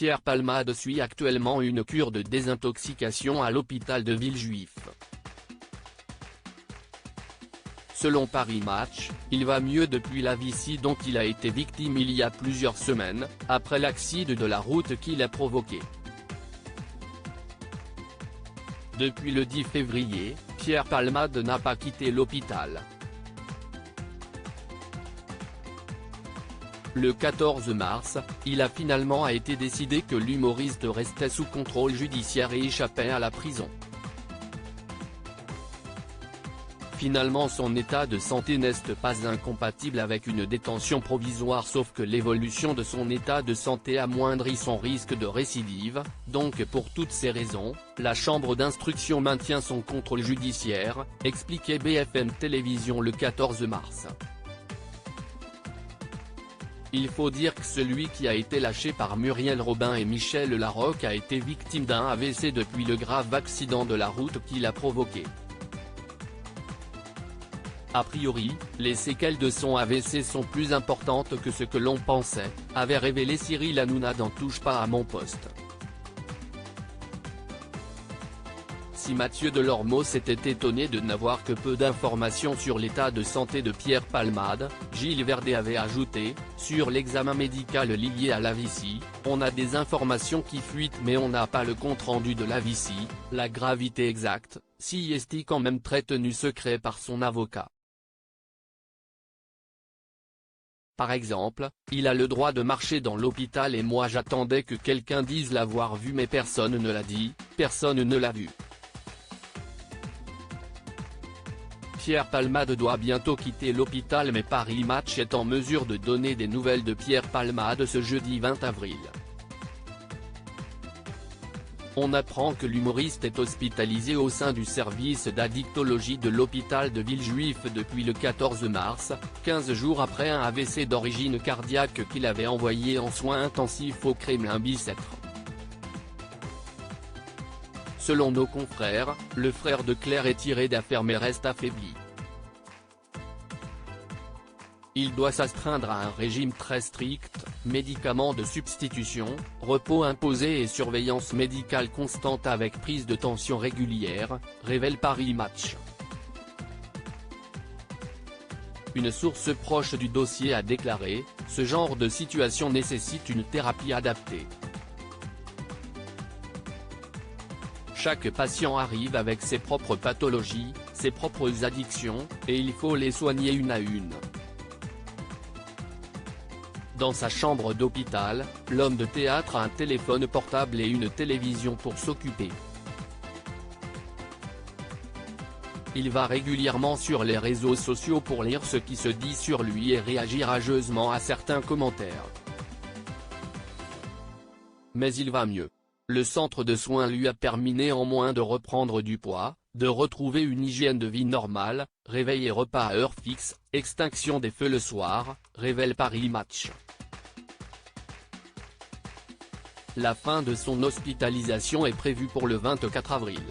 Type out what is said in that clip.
Pierre Palmade suit actuellement une cure de désintoxication à l'hôpital de Villejuif. Selon Paris Match, il va mieux depuis l'AVC dont il a été victime il y a plusieurs semaines, après l'accident de la route qu'il a provoqué. Depuis le 10 février, Pierre Palmade n'a pas quitté l'hôpital. Le 14 mars, il a finalement été décidé que l'humoriste restait sous contrôle judiciaire et échappait à la prison. Finalement son état de santé n'est pas incompatible avec une détention provisoire sauf que l'évolution de son état de santé amoindrit son risque de récidive, donc pour toutes ces raisons, la chambre d'instruction maintient son contrôle judiciaire, expliquait BFM Télévision le 14 mars. Il faut dire que celui qui a été lâché par Muriel Robin et Michel Larocque a été victime d'un AVC depuis le grave accident de la route qu'il a provoqué. A priori, les séquelles de son AVC sont plus importantes que ce que l'on pensait, avait révélé Cyril Hanouna dans Touche pas à mon poste. Si Mathieu Delormeau s'était étonné de n'avoir que peu d'informations sur l'état de santé de Pierre Palmade, Gilles Verdet avait ajouté, sur l'examen médical lié à l'AVC, on a des informations qui fuitent mais on n'a pas le compte-rendu de l'AVC, la gravité exacte, si est quand même très tenu secret par son avocat. Par exemple, il a le droit de marcher dans l'hôpital et moi j'attendais que quelqu'un dise l'avoir vu mais personne ne l'a dit, personne ne l'a vu. Pierre Palmade doit bientôt quitter l'hôpital mais Paris Match est en mesure de donner des nouvelles de Pierre Palmade ce jeudi 20 avril. On apprend que l'humoriste est hospitalisé au sein du service d'addictologie de l'hôpital de Villejuif depuis le 14 mars, 15 jours après un AVC d'origine cardiaque qu'il avait envoyé en soins intensifs au Kremlin-Bicêtre. Selon nos confrères, le frère de Claire est tiré d'affaire mais reste affaibli. Il doit s'astreindre à un régime très strict, médicaments de substitution, repos imposé et surveillance médicale constante avec prise de tension régulière, révèle Paris Match. Une source proche du dossier a déclaré, ce genre de situation nécessite une thérapie adaptée. Chaque patient arrive avec ses propres pathologies, ses propres addictions, et il faut les soigner une à une. Dans sa chambre d'hôpital, l'homme de théâtre a un téléphone portable et une télévision pour s'occuper. Il va régulièrement sur les réseaux sociaux pour lire ce qui se dit sur lui et réagir rageusement à certains commentaires. Mais il va mieux. Le centre de soins lui a permis néanmoins de reprendre du poids, de retrouver une hygiène de vie normale, réveil et repas à heure fixe, extinction des feux le soir, révèle Paris Match. La fin de son hospitalisation est prévue pour le 24 avril.